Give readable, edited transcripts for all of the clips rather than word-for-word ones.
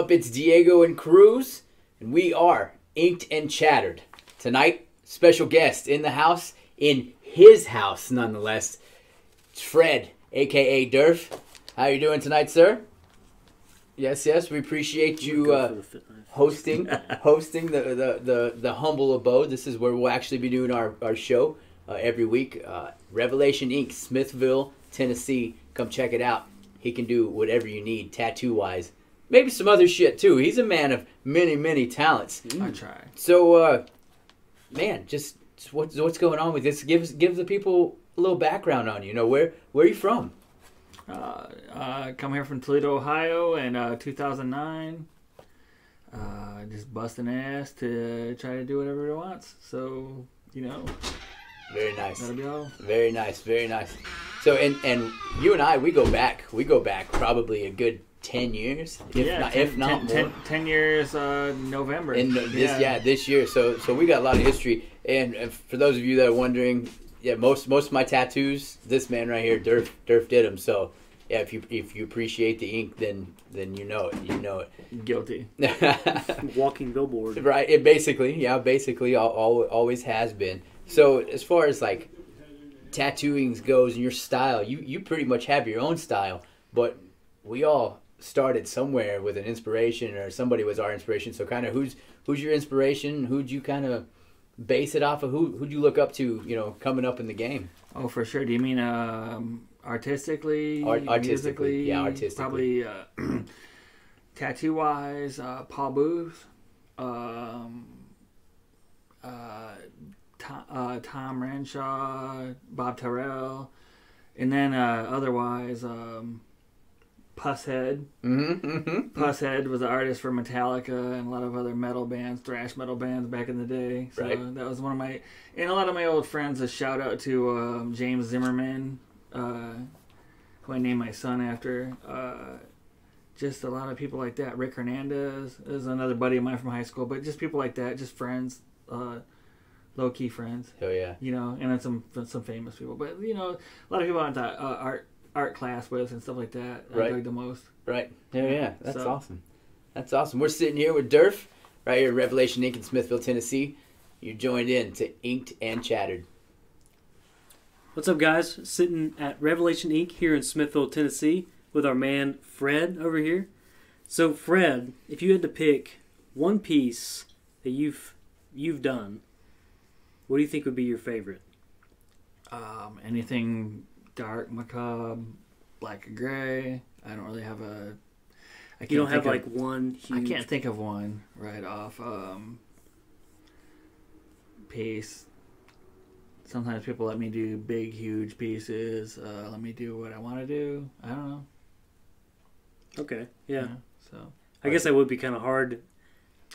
up? It's Diego and Kruz, and we are Inked and Chattered. Tonight, special guest in the house, in his house nonetheless. It's Fred, a.k.a. DERF. How you doing tonight, sir? Yes, we appreciate you hosting the humble abode. This is where we'll actually be doing our show every week. Revelation Inc., Smithville, Tennessee. Come check it out. He can do whatever you need, tattoo-wise. Maybe some other shit, too. He's a man of many talents. I try. So, man, just what's going on with this? Give the people a little background on you. You know, where are you from? Come here from Toledo, Ohio in 2009. Just busting ass to try to do whatever it wants. So, you know. Very nice. That'll be all. Very nice. So, and you and I, we go back probably a good 10 years, if not more. 10 years, November. This year. So we got a lot of history. And for those of you that are wondering, most of my tattoos, this man right here, DERF did them. So yeah, if you appreciate the ink, then you know it. Guilty. Walking billboard. Right. It basically always has been. So as far as like tattooing goes and your style, you pretty much have your own style, but we all started somewhere with an inspiration, or somebody was our inspiration. So kind of who's your inspiration? Who'd you kind of base it off of? Who'd you look up to, you know, coming up in the game? Oh, for sure. Do you mean artistically? Artistically, yeah, artistically. Probably tattoo-wise, Paul Booth, Tom Renshaw, Bob Tyrrell, and then otherwise Pusshead. Pusshead was an artist for Metallica and a lot of other metal bands, thrash metal bands back in the day. So that was one of my, and a lot of my old friends. A shout out to James Zimmerman, who I named my son after. Just a lot of people like that. Rick Hernandez is another buddy of mine from high school, but just people like that, just friends, low key friends. Oh yeah. You know, and then some famous people, but you know, a lot of people I went to art class with and stuff like that. I dug the most. Right. Yeah. That's awesome. That's awesome. We're sitting here with DERF, right here at Revelation Inc. in Smithville, Tennessee. You joined in to Inked and Chattered. What's up, guys? Sitting at Revelation Inc. here in Smithville, Tennessee with our man Fred over here. So Fred, if you had to pick one piece that you've done, what do you think would be your favorite? Anything dark, macabre, black and gray. I don't really have a. You don't have like one huge. I can't think of one right off. Piece. Sometimes people let me do big, huge pieces. Let me do what I want to do. I don't know. Okay. Yeah. So I guess that would be kind of hard.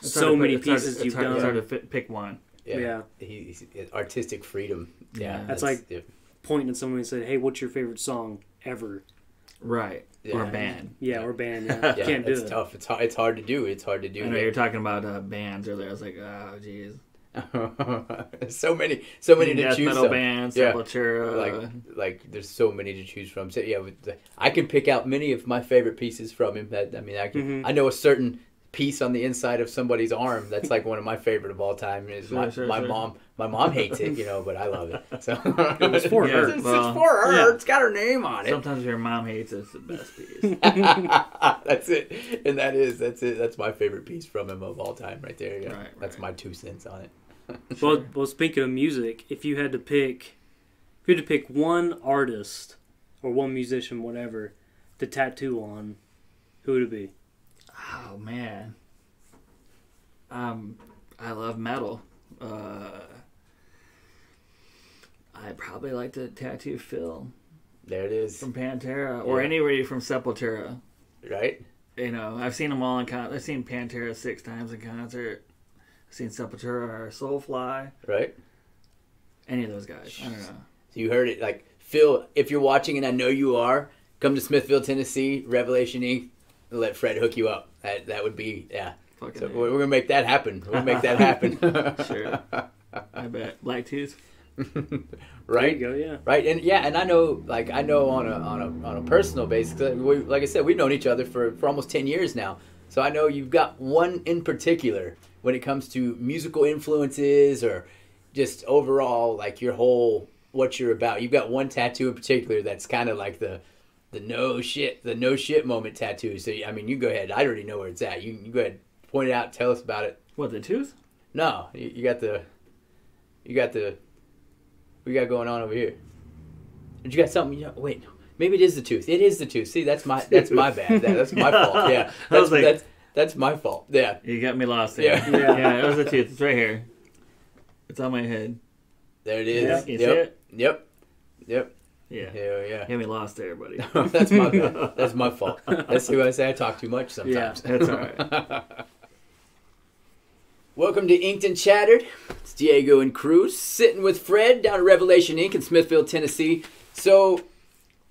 So many pieces you've done. It's hard to pick one. Yeah. He's artistic freedom. Yeah. That's like pointing at someone and saying, "Hey, what's your favorite song ever?" Right. Yeah. Or a band. Or band. Yeah. You can't do it. It's tough. It's hard to do. It's hard to do. I know you're talking about bands earlier. I was like, oh, jeez. so many to Death choose metal from. bands, Sepultura. Like there's so many to choose from. So I can pick out many of my favorite pieces from him. I know a certain piece on the inside of somebody's arm that's like one of my favorite of all time. Is my mom. My mom hates it, you know, but I love it. So it's for her. It's for her. Yeah. It's got her name on it. Sometimes your mom hates it. It's the best piece. That's it, and that's it. That's my favorite piece from him of all time, right there. Yeah, that's my 2 cents on it. Sure. Well, speaking of music, if you had to pick one artist or one musician, whatever, to tattoo on, who would it be? Oh man, I love metal. I'd probably like to tattoo Phil. There it is. From Pantera, or anybody from Sepultura. Right. You know, I've seen them all in concert. I've seen Pantera 6 times in concert. I've seen Sepultura or Soulfly. Right. Any of those guys. I don't know. So you heard it. Like, Phil, if you're watching, and I know you are, come to Smithville, Tennessee, Revelation Inc. Let Fred hook you up. That would be, So we're going to make that happen. We'll make that happen. Sure. I bet. Black Tooth. Right. There you go, yeah. Right, and I know on a personal basis. Like I said, we've known each other for almost 10 years now. So I know you've got one in particular when it comes to musical influences or just overall, like your whole, what you're about. You've got one tattoo in particular that's kind of like the no shit moment tattoo. So, I mean, you go ahead. I already know where it's at. You go ahead, point it out, tell us about it. What, the tooth? No, you got what you got going on over here? Did you got something? Wait, maybe it is the tooth. It is the tooth. See, that's my bad. That's my fault. Yeah, that's my fault. Yeah, you got me lost there. Yeah, it was the tooth. It's right here. It's on my head. There it is. Yeah, you see it? Yep. Yeah. Hell yeah. You got me lost there, buddy. That's my bad. That's my fault. That's who I say I talk too much sometimes. Yeah, that's all right. Welcome to Inked and Chattered. It's Diego and Kruz sitting with Fred down at Revelation Ink in Smithfield, Tennessee. So,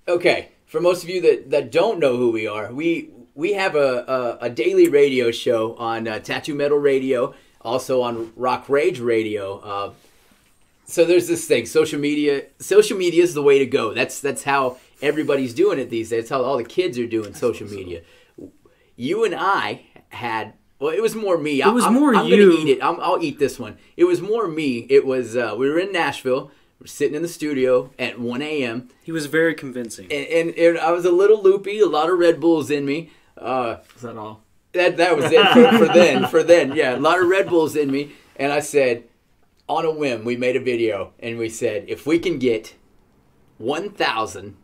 okay, for most of you that don't know who we are, we have a daily radio show on Tattoo Metal Radio, also on Rock Rage Radio. So there's this thing, social media. Social media is the way to go. That's how everybody's doing it these days. That's how all the kids are doing social media. You and I had. Well, it was more me. It was more I'm you. going to eat it. I'll eat this one. It was more me. It was, we were in Nashville. We were sitting in the studio at 1 a.m. He was very convincing. And I was a little loopy, a lot of Red Bulls in me. Is that all? That was it for then. Yeah, a lot of Red Bulls in me. And I said, on a whim, we made a video. And we said, if we can get 1,000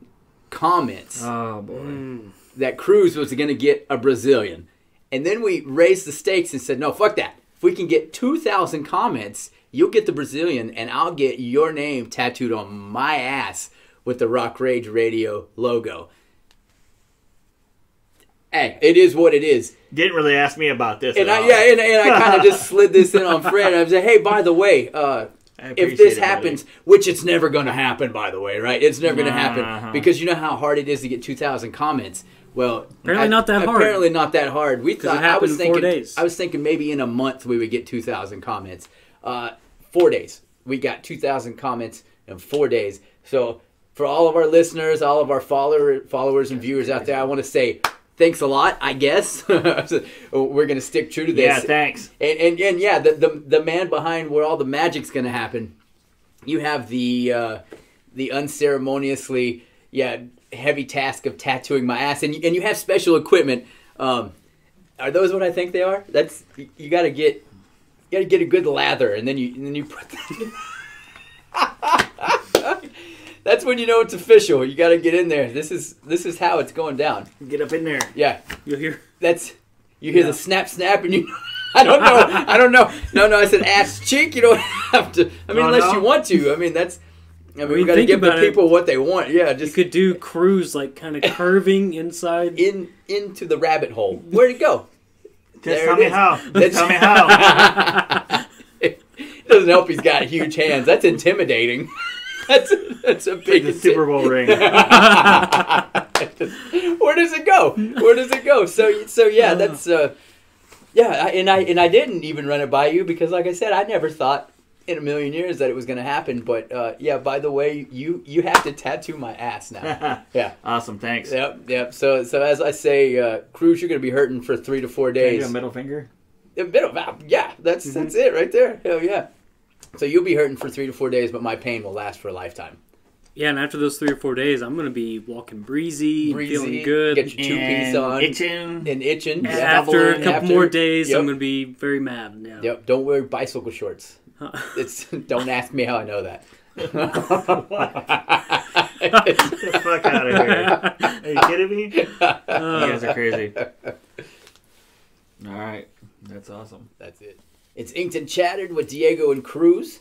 comments Oh, boy. that Kruz was going to get a Brazilian. And then we raised the stakes and said, no, fuck that. If we can get 2,000 comments, you'll get the Brazilian, and I'll get your name tattooed on my ass with the Rock Rage Radio logo. Hey, it is what it is. Didn't really ask me about this And at all. and I kind of just slid this in on Fred. I was like, hey, by the way, if this happens, which it's never going to happen, by the way, right? It's never going to happen because you know how hard it is to get 2,000 comments. Well, apparently not that hard. Apparently not that hard. We thought I was thinking 4 days. I was thinking maybe in a month we would get 2,000 comments. 4 days. We got 2,000 comments in 4 days. So for all of our listeners, all of our followers and viewers out there, I want to say thanks a lot. I guess we're going to stick true to this. Yeah, thanks. And yeah, the man behind where all the magic's going to happen. You have the unceremoniously heavy task of tattooing my ass, and you have special equipment. Are those what I think they are? That's you got to get a good lather, and then you put that. That's when you know it's official. You got to get in there. This is how it's going down. Get up in there. Yeah, You'll hear. You hear the snap, and you. I don't know. No. I said ass cheek. You don't have to. I mean, unless you want to. I mean, that's. I mean, we got to give the people what they want. Yeah, just you could do Kruz like kind of curving inside into the rabbit hole. Where'd it go? Just tell me how. Tell me how. It doesn't help. He's got huge hands. That's intimidating. That's a big the Super Bowl ring. Where does it go? So yeah, that's and I didn't even run it by you because, like I said, I never thought in a million years that it was going to happen. But by the way, you have to tattoo my ass now. Yeah. Awesome. Thanks. Yep. So as I say, Kruz, you're going to be hurting for 3 to 4 days. Can you do a middle finger? Yeah, that's it right there. Hell yeah. So you'll be hurting for 3 to 4 days, but my pain will last for a lifetime. Yeah, and after those 3 or 4 days, I'm going to be walking breezy and feeling good. Get your two-piece on. Itching. Yeah. After a couple more days, I'm going to be very mad. Yeah. Yep. Don't wear bicycle shorts. Don't ask me how I know that. Get the fuck out of here. Are you kidding me? You guys are crazy. All right. That's awesome. That's it. It's Inked and Chattered with Diego and Kruz.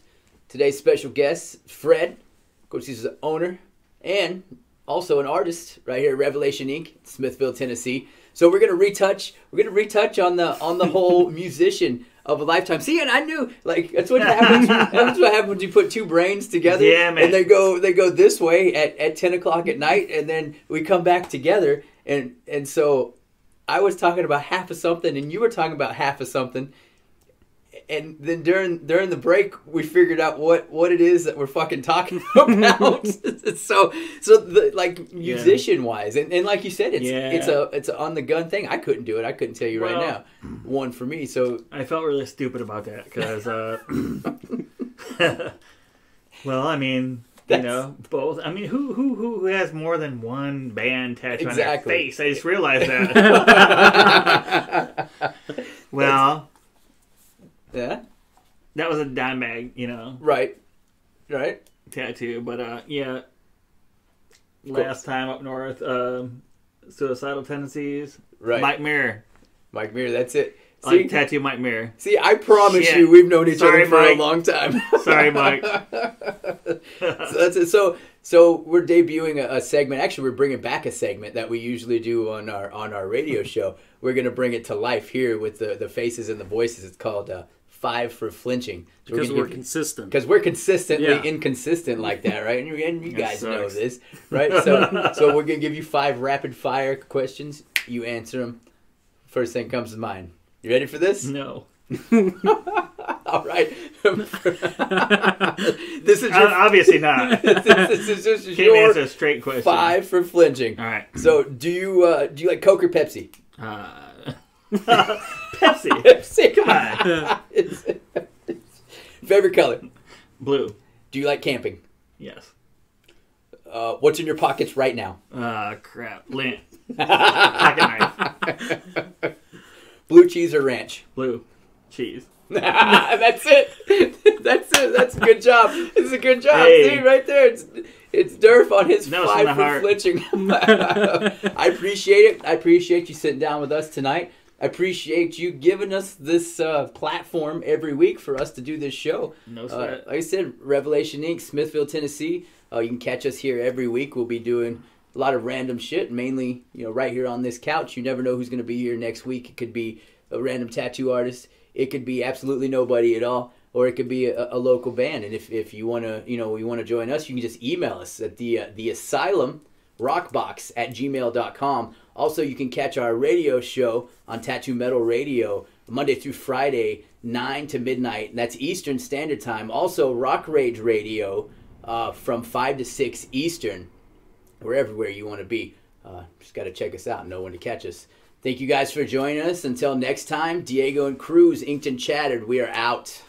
Today's special guest, Fred. Of course, he's the owner and also an artist right here at Revelation Ink, Smithfield, Tennessee. So we're gonna retouch on the whole musician of a lifetime. See, and I knew that's what happens. That's what happens when you put two brains together. Yeah, man. And they go this way at 10 o'clock at night, and then we come back together. And so I was talking about half of something, and you were talking about half of something. And then during the break, we figured out what it is that we're fucking talking about. so like musician wise, and like you said, it's a on the gun thing. I couldn't do it. I couldn't tell you right now. One for me. So I felt really stupid about that because, well, I mean. Both. I mean, who has more than one band tattoo on their face? I just realized that. Well, yeah, that was a dime bag, Right. tattoo. But last time up north, suicidal tendencies. Right. Mike Mirror, that's it. Like tattoo Mike Mirror. See, I promise you, we've known each other for a long time. Sorry, Mike. So that's it. So we're debuting a segment. Actually, we're bringing back a segment that we usually do on our radio show. We're going to bring it to life here with the faces and the voices. It's called 5 for Flinching. So because we're consistent. Because we're consistently inconsistent like that, right? And you guys know this, right? So we're going to give you 5 rapid fire questions. You answer them. First thing comes to mind. You ready for this? No. All right. This is obviously not. This is just Can't your answer a straight question. 5 for flinching. All right. So, do you like Coke or Pepsi? Pepsi. Pepsi. Come on. Favorite color? Blue. Do you like camping? Yes. What's in your pockets right now? Crap. Lint. Pocket knife. Blue cheese or ranch? Blue cheese. That's it. That's a good job. It's a good job. Hey. See, right there. It's DERF on his 5 for flinching. I appreciate it. I appreciate you sitting down with us tonight. I appreciate you giving us this platform every week for us to do this show. No sweat. Like I said, Revelation Inc., Smithville, Tennessee. You can catch us here every week. We'll be doing a lot of random shit, mainly right here on this couch. You never know who's going to be here next week. It could be a random tattoo artist. It could be absolutely nobody at all, or it could be a local band. And if you want to, you want to join us, you can just email us at the Asylum Rockbox at gmail.com. Also, you can catch our radio show on Tattoo Metal Radio Monday through Friday, 9 to midnight. And that's Eastern Standard Time. Also, Rock Rage Radio from 5 to 6 Eastern. We're everywhere you want to be. Just got to check us out and know when to catch us. Thank you guys for joining us. Until next time, Diego and Kruz, Inked and Chattered. We are out.